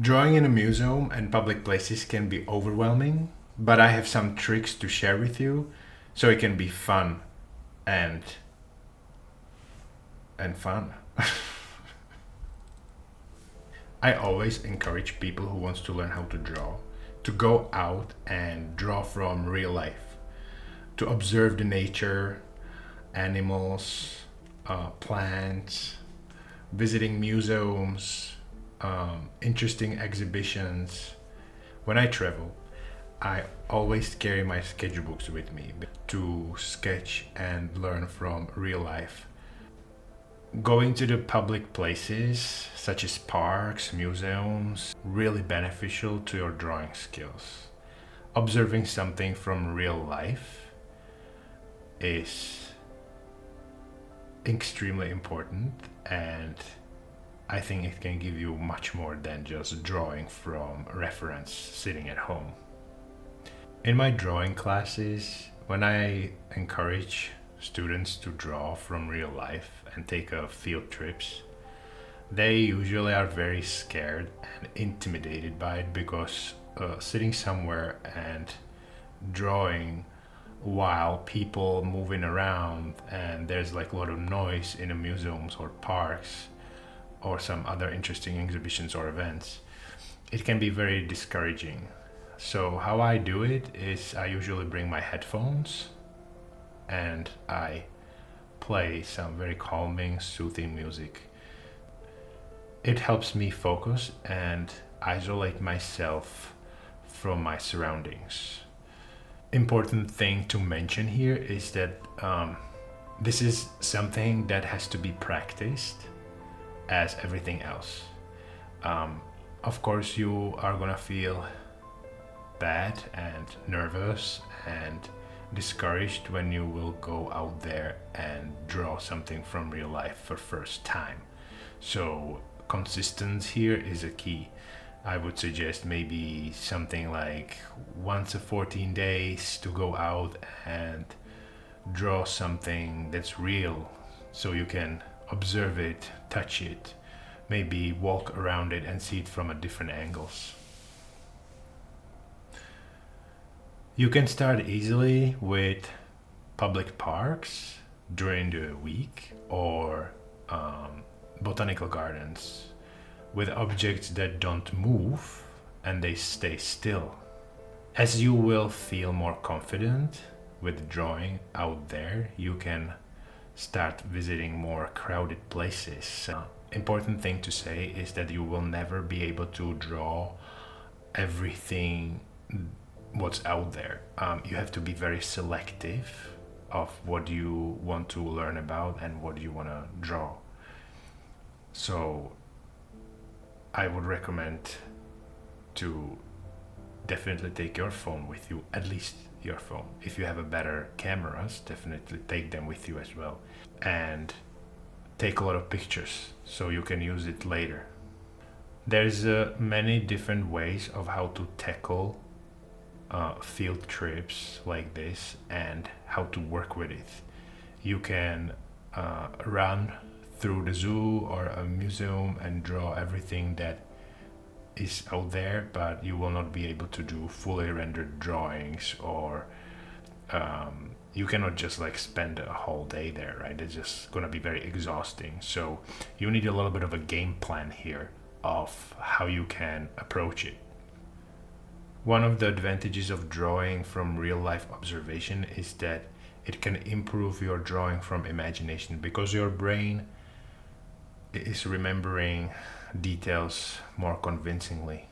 Drawing in a museum and public places can be overwhelming, but I have some tricks to share with you so it can be fun and fun. I always encourage people who wants to learn how to draw to go out and draw from real life, to observe the nature, animals, plants, visiting museums, interesting exhibitions. When I travel, I always carry my sketchbooks with me to sketch and learn from real life. Going to the public places such as parks, museums, really beneficial to your drawing skills. Observing something from real life is extremely important, and I think it can give you much more than just drawing from reference sitting at home. In my drawing classes, when I encourage students to draw from real life and take field trips, they usually are very scared and intimidated by it because sitting somewhere and drawing while people moving around and there's like a lot of noise in the museums or parks or some other interesting exhibitions or events, it can be very discouraging. So how I do it is I usually bring my headphones and I play some very calming, soothing music. It helps me focus and isolate myself from my surroundings. Important thing to mention here is that this is something that has to be practiced as everything else. Of course, you are gonna feel bad and nervous and discouraged when you will go out there and draw something from real life for first time. So consistency here is a key. I would suggest maybe something like once a 14 days to go out and draw something that's real so you can observe it, touch it, maybe walk around it and see it from a different angles. You can start easily with public parks during the week or botanical gardens with objects that don't move and they stay still. As you will feel more confident with drawing out there, you can start visiting more crowded places. Important thing to say is that you will never be able to draw everything what's out there. You have to be very selective of what you want to learn about and what you want to draw. So I would recommend to definitely take your phone with you, at least your phone. If you have a better cameras, definitely take them with you as well. And take a lot of pictures so you can use it later. There's many different ways of how to tackle field trips like this and how to work with it. You can run through the zoo or a museum and draw everything that is out there, but you will not be able to do fully rendered drawings, or you cannot just like spend a whole day there, right? It's just gonna be very exhausting. So you need a little bit of a game plan here of how you can approach it. One of the advantages of drawing from real life observation is that it can improve your drawing from imagination because your brain is remembering details more convincingly.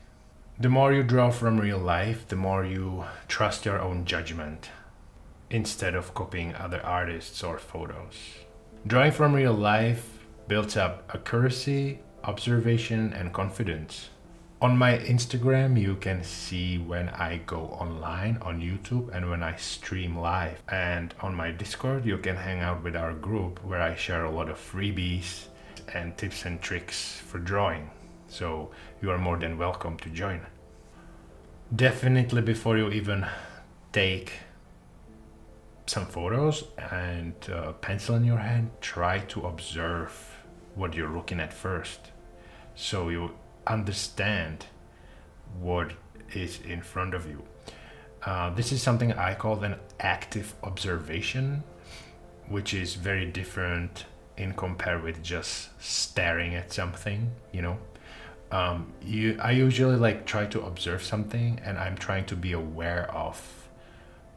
The more you draw from real life, the more you trust your own judgment instead of copying other artists or photos. Drawing from real life builds up accuracy, observation, and confidence. On my Instagram, you can see when I go online on YouTube and when I stream live. And on my Discord, you can hang out with our group where I share a lot of freebies and tips and tricks for drawing. So you are more than welcome to join. Definitely before you even take some photos and pencil in your hand, try to observe what you're looking at first. So you understand what is in front of you. This is something I call an active observation, which is very different in compare with just staring at something, you know. I usually like try to observe something, and I'm trying to be aware of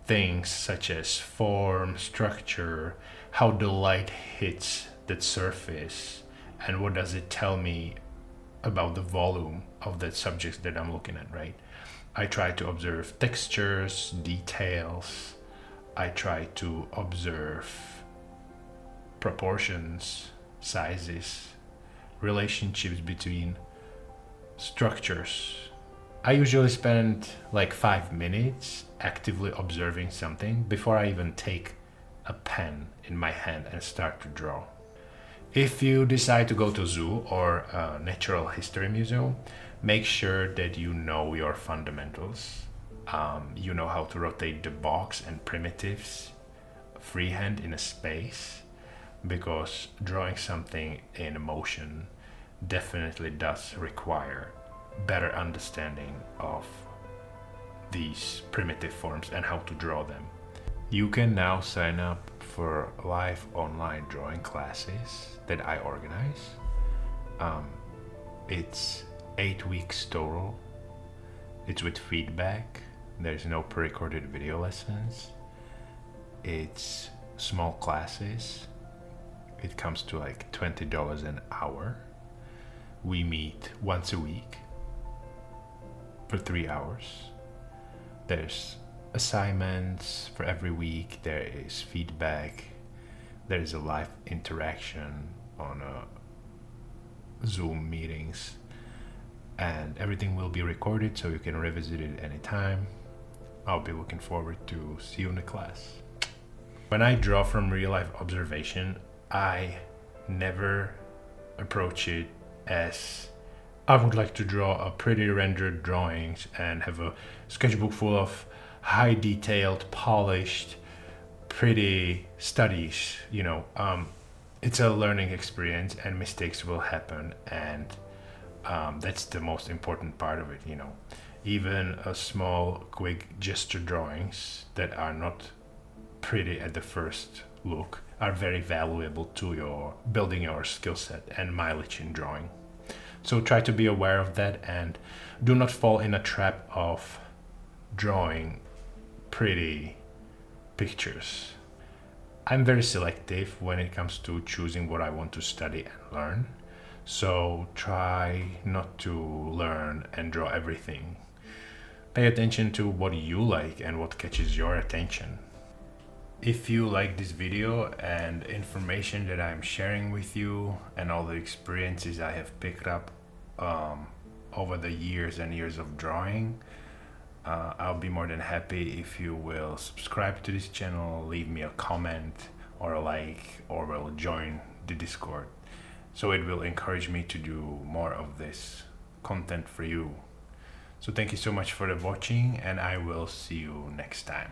things such as form, structure, how the light hits that surface, and what does it tell me about the volume of that subject that I'm looking at, right? I try to observe textures, details. I try to observe proportions, sizes, relationships between structures. I usually spend like 5 minutes actively observing something before I even take a pen in my hand and start to draw. If you decide to go to zoo or a natural history museum, make sure that you know your fundamentals. You know how to rotate the box and primitives freehand in a space, because drawing something in motion definitely does require better understanding of these primitive forms and how to draw them. You can now sign up for live online drawing classes that I organize. It's 8 weeks total. It's with feedback. There's no pre-recorded video lessons. It's small classes. It comes to like $20 an hour. We meet once a week for 3 hours. There's assignments for every week. There is feedback. There is a live interaction on Zoom meetings, and everything will be recorded so you can revisit it anytime. I'll be looking forward to see you in the class. When I draw from real life observation, I never approach it as I would like to draw a pretty rendered drawings and have a sketchbook full of high detailed, polished, pretty studies, you know. It's a learning experience and mistakes will happen, and that's the most important part of it, you know. Even a small quick gesture drawings that are not pretty at the first look are very valuable to your building your skill set and mileage in drawing. So try to be aware of that and do not fall in a trap of drawing pretty pictures. I'm very selective when it comes to choosing what I want to study and learn. So try not to learn and draw everything. Pay attention to what you like and what catches your attention. If you like this video and information that I'm sharing with you and all the experiences I have picked up over the years and years of drawing, I'll be more than happy if you will subscribe to this channel, leave me a comment or a like, or will join the Discord. So it will encourage me to do more of this content for you. So thank you so much for the watching, and I will see you next time.